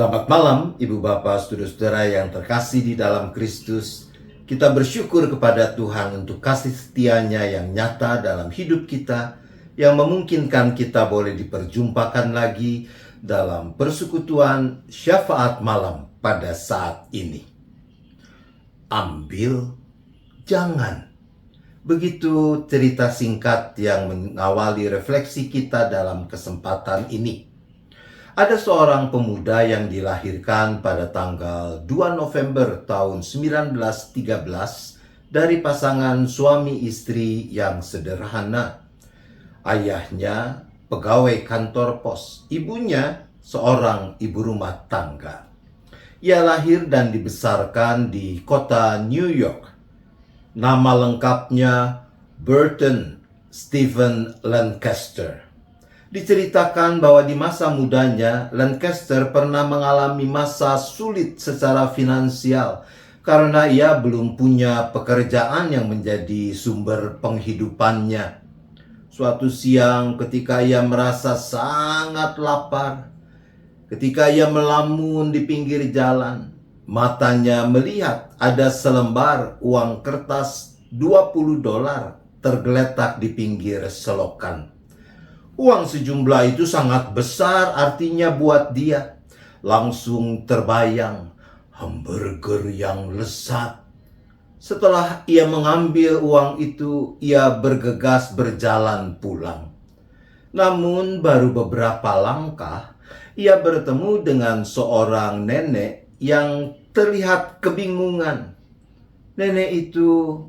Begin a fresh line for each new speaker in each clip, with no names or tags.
Selamat malam, Ibu Bapak, Saudara-saudara yang terkasih di dalam Kristus. Kita bersyukur kepada Tuhan untuk kasih setianya yang nyata dalam hidup kita, yang memungkinkan kita boleh diperjumpakan lagi dalam persekutuan syafaat malam pada saat ini. Ambil, jangan. Begitu cerita singkat yang mengawali refleksi kita dalam kesempatan ini. Ada seorang pemuda yang dilahirkan pada tanggal 2 November tahun 1913 dari pasangan suami istri yang sederhana. Ayahnya pegawai kantor pos, ibunya seorang ibu rumah tangga. Ia lahir dan dibesarkan di kota New York. Nama lengkapnya Burton Stephen Lancaster. Diceritakan bahwa di masa mudanya, Lancaster pernah mengalami masa sulit secara finansial karena ia belum punya pekerjaan yang menjadi sumber penghidupannya. Suatu siang ketika ia merasa sangat lapar, ketika ia melamun di pinggir jalan, matanya melihat ada selembar uang kertas $20 tergeletak di pinggir selokan. Uang sejumlah itu sangat besar artinya buat dia. Langsung terbayang hamburger yang lezat. Setelah ia mengambil uang itu, ia bergegas berjalan pulang. Namun baru beberapa langkah, ia bertemu dengan seorang nenek yang terlihat kebingungan. Nenek itu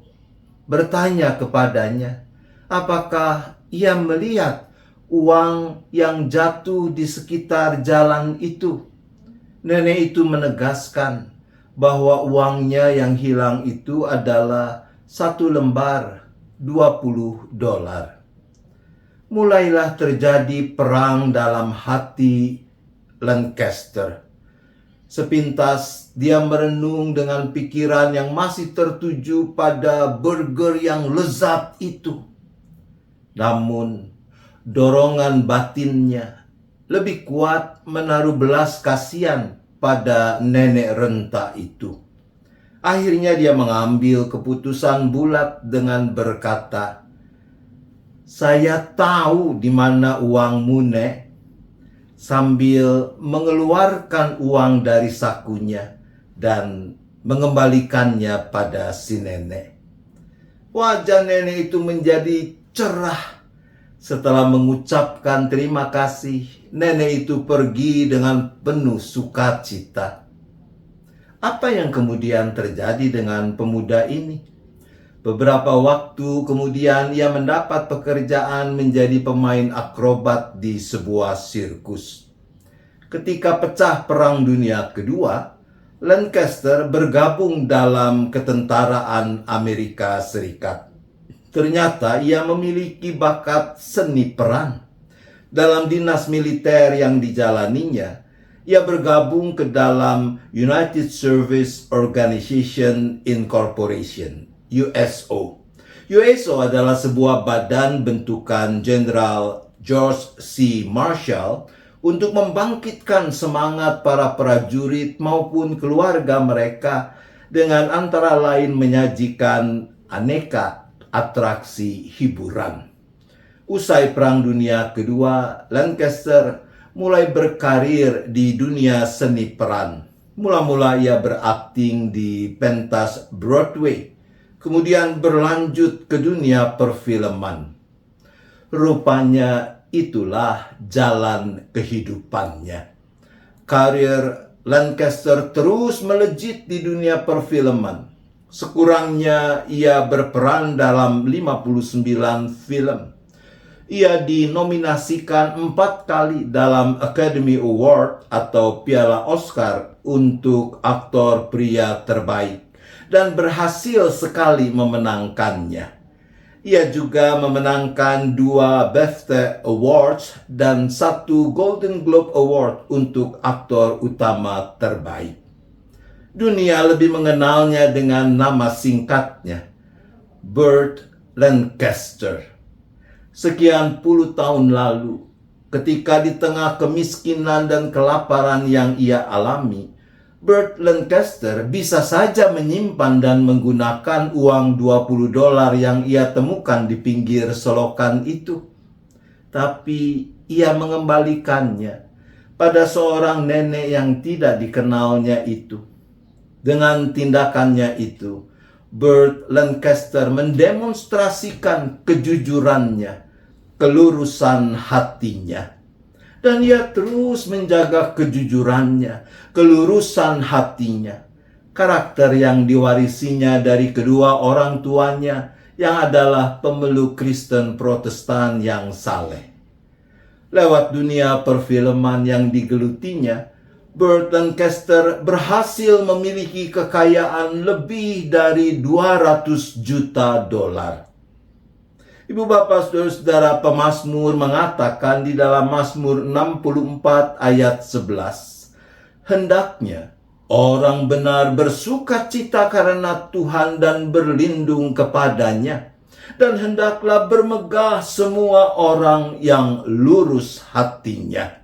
bertanya kepadanya, apakah ia melihat uang yang jatuh di sekitar jalan itu. Nenek itu menegaskan bahwa uangnya yang hilang itu adalah satu lembar $20. Mulailah terjadi perang dalam hati Lancaster. Sepintas dia merenung dengan pikiran yang masih tertuju pada burger yang lezat itu. Namun dorongan batinnya lebih kuat menaruh belas kasihan pada nenek renta itu. Akhirnya dia mengambil keputusan bulat dengan berkata, "Saya tahu di mana uangmu, Nek," sambil mengeluarkan uang dari sakunya dan mengembalikannya pada si nenek. Wajah nenek itu menjadi cerah. Setelah mengucapkan terima kasih, nenek itu pergi dengan penuh sukacita. Apa yang kemudian terjadi dengan pemuda ini? Beberapa waktu kemudian ia mendapat pekerjaan menjadi pemain akrobat di sebuah sirkus. Ketika pecah Perang Dunia Kedua, Lancaster bergabung dalam ketentaraan Amerika Serikat. Ternyata ia memiliki bakat seni peran. Dalam dinas militer yang dijalaninya, ia bergabung ke dalam United Service Organization Incorporation, USO. USO adalah sebuah badan bentukan Jenderal George C. Marshall untuk membangkitkan semangat para prajurit maupun keluarga mereka dengan antara lain menyajikan aneka atraksi hiburan. Usai Perang Dunia Kedua, Lancaster mulai berkarir di dunia seni peran. Mula-mula ia berakting di pentas Broadway, kemudian berlanjut ke dunia perfilman. Rupanya itulah jalan kehidupannya. Karir Lancaster terus melejit di dunia perfilman. Sekurangnya ia berperan dalam 59 film. Ia dinominasikan 4 kali dalam Academy Award atau Piala Oscar untuk aktor pria terbaik dan berhasil sekali memenangkannya. Ia juga memenangkan 2 BAFTA Awards dan 1 Golden Globe Award untuk aktor utama terbaik. Dunia lebih mengenalnya dengan nama singkatnya, Burt Lancaster. Sekian puluh tahun lalu, ketika di tengah kemiskinan dan kelaparan yang ia alami, Burt Lancaster bisa saja menyimpan dan menggunakan uang $20 yang ia temukan di pinggir selokan itu. Tapi ia mengembalikannya pada seorang nenek yang tidak dikenalnya itu. Dengan tindakannya itu, Burt Lancaster mendemonstrasikan kejujurannya, kelurusan hatinya. Dan ia terus menjaga kejujurannya, kelurusan hatinya. Karakter yang diwarisinya dari kedua orang tuanya yang adalah pemeluk Kristen Protestan yang saleh. Lewat dunia perfilman yang digelutinya, Burt Lancaster berhasil memiliki kekayaan lebih dari $200 juta. Ibu bapak saudara-saudara, pemazmur mengatakan di dalam Mazmur 64 ayat 11, hendaknya orang benar bersukacita karena Tuhan dan berlindung kepadanya, dan hendaklah bermegah semua orang yang lurus hatinya.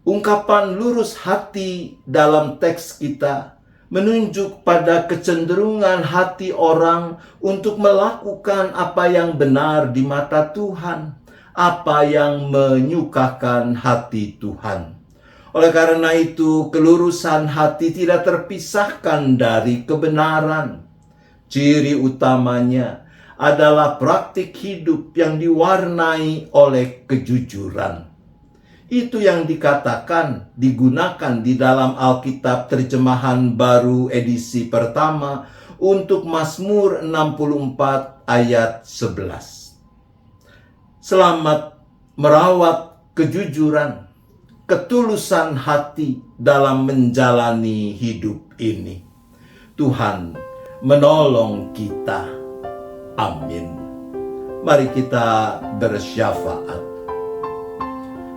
Ungkapan lurus hati dalam teks kita menunjuk pada kecenderungan hati orang untuk melakukan apa yang benar di mata Tuhan, apa yang menyukakan hati Tuhan. Oleh karena itu, kelurusan hati tidak terpisahkan dari kebenaran. Ciri utamanya adalah praktik hidup yang diwarnai oleh kejujuran. Itu yang digunakan di dalam Alkitab terjemahan baru edisi pertama untuk Mazmur 64 ayat 11. Selamat merawat kejujuran, ketulusan hati dalam menjalani hidup ini. Tuhan menolong kita. Amin. Mari kita bersyafaat.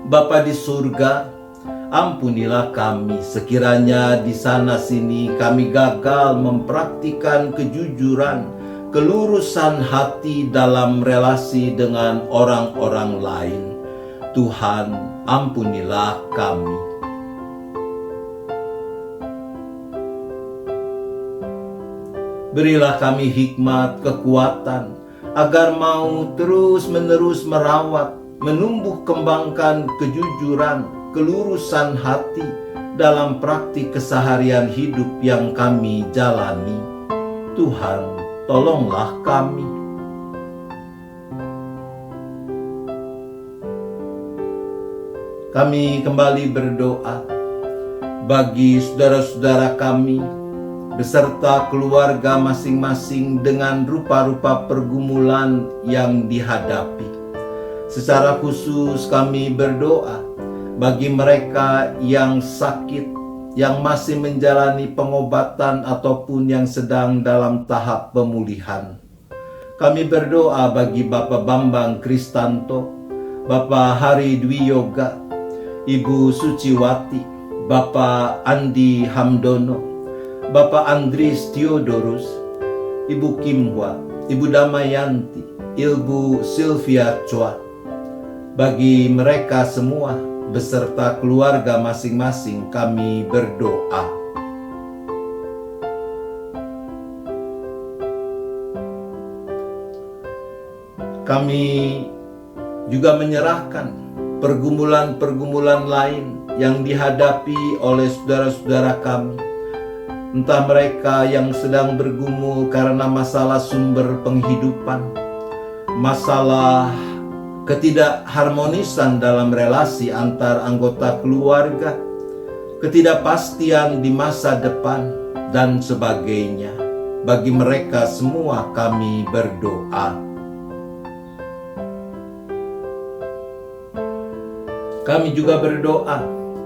Bapa di surga, ampunilah kami sekiranya di sana sini kami gagal mempraktikkan kejujuran, kelurusan hati dalam relasi dengan orang-orang lain. Tuhan, ampunilah kami. Berilah kami hikmat, kekuatan, agar mau terus-menerus merawat, menumbuh kembangkan kejujuran, kelurusan hati dalam praktik keseharian hidup yang kami jalani. Tuhan, tolonglah kami. Kami kembali berdoa bagi saudara-saudara kami beserta keluarga masing-masing dengan rupa-rupa pergumulan yang dihadapi. Secara khusus kami berdoa bagi mereka yang sakit, yang masih menjalani pengobatan ataupun yang sedang dalam tahap pemulihan. Kami berdoa bagi Bapak Bambang Kristanto, Bapak Hari Dwi Yoga, Ibu Suciwati, Bapak Andi Hamdono, Bapak Andris Theodorus, Ibu Kimwa, Ibu Damayanti, Ibu Sylvia Chua. Bagi mereka semua beserta keluarga masing-masing kami berdoa. Kami juga menyerahkan pergumulan-pergumulan lain yang dihadapi oleh saudara-saudara kami. Entah mereka yang sedang bergumul karena masalah sumber penghidupan, masalah ketidakharmonisan dalam relasi antar anggota keluarga, ketidakpastian di masa depan, dan sebagainya. Bagi mereka semua kami berdoa. Kami juga berdoa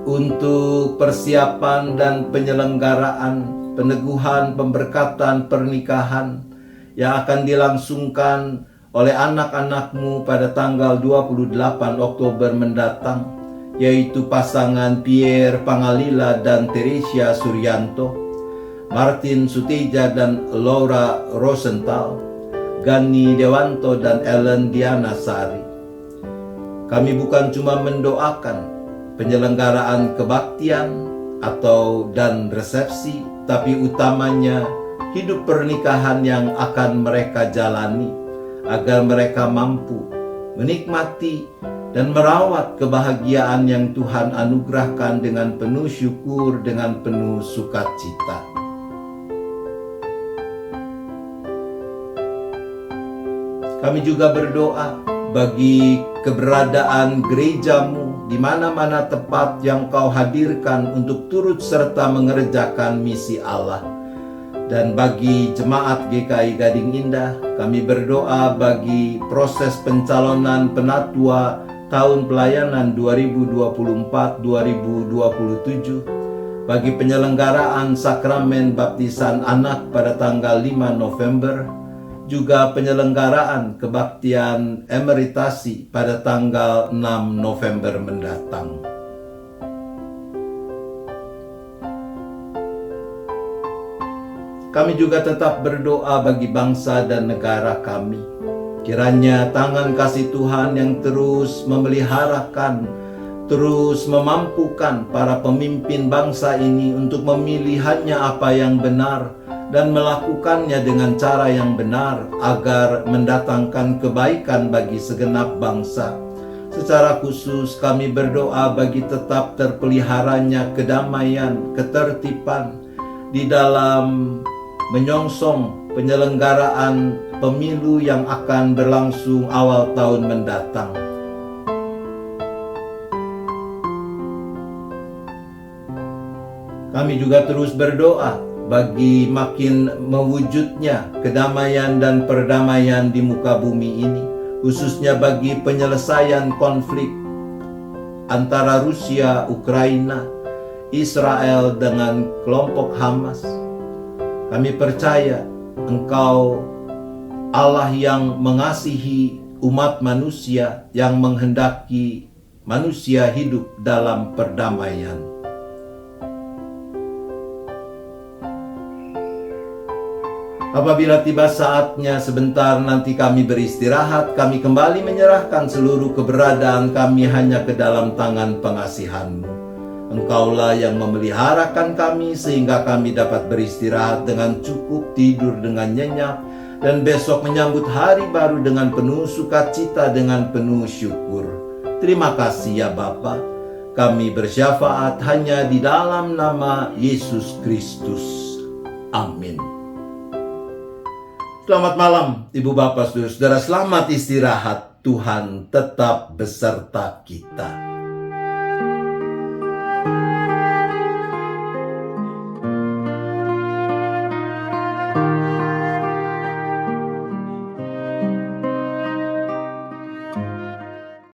untuk persiapan dan penyelenggaraan peneguhan pemberkatan pernikahan yang akan dilangsungkan oleh anak-anakmu pada tanggal 28 Oktober mendatang, yaitu pasangan Pierre Pangalila dan Teresia Suryanto, Martin Suteja dan Laura Rosenthal, Gani Dewanto dan Ellen Diana Sari. Kami bukan cuma mendoakan penyelenggaraan kebaktian dan resepsi, tapi utamanya hidup pernikahan yang akan mereka jalani, agar mereka mampu menikmati dan merawat kebahagiaan yang Tuhan anugerahkan dengan penuh syukur, dengan penuh sukacita. Kami juga berdoa bagi keberadaan gerejamu di mana-mana tempat yang Kau hadirkan untuk turut serta mengerjakan misi Allah. Dan bagi jemaat GKI Gading Indah, kami berdoa bagi proses pencalonan penatua tahun pelayanan 2024-2027, bagi penyelenggaraan sakramen baptisan anak pada tanggal 5 November, juga penyelenggaraan kebaktian emeritasi pada tanggal 6 November mendatang. Kami juga tetap berdoa bagi bangsa dan negara kami. Kiranya tangan kasih Tuhan yang terus memeliharakan, terus memampukan para pemimpin bangsa ini untuk memilih hanya apa yang benar dan melakukannya dengan cara yang benar agar mendatangkan kebaikan bagi segenap bangsa. Secara khusus kami berdoa bagi tetap terpeliharanya kedamaian, ketertiban di dalam menyongsong penyelenggaraan pemilu yang akan berlangsung awal tahun mendatang. Kami juga terus berdoa bagi makin mewujudnya kedamaian dan perdamaian di muka bumi ini, khususnya bagi penyelesaian konflik antara Rusia, Ukraina, Israel dengan kelompok Hamas. Kami percaya Engkau Allah yang mengasihi umat manusia, yang menghendaki manusia hidup dalam perdamaian. Apabila tiba saatnya sebentar nanti kami beristirahat, kami kembali menyerahkan seluruh keberadaan kami hanya ke dalam tangan pengasihan-Mu. Engkaulah yang memeliharakan kami sehingga kami dapat beristirahat dengan cukup, tidur dengan nyenyak, dan besok menyambut hari baru dengan penuh sukacita, dengan penuh syukur. Terima kasih ya Bapa. Kami bersyafaat hanya di dalam nama Yesus Kristus. Amin. Selamat malam Ibu Bapak Saudara-saudara, selamat istirahat. Tuhan tetap beserta kita.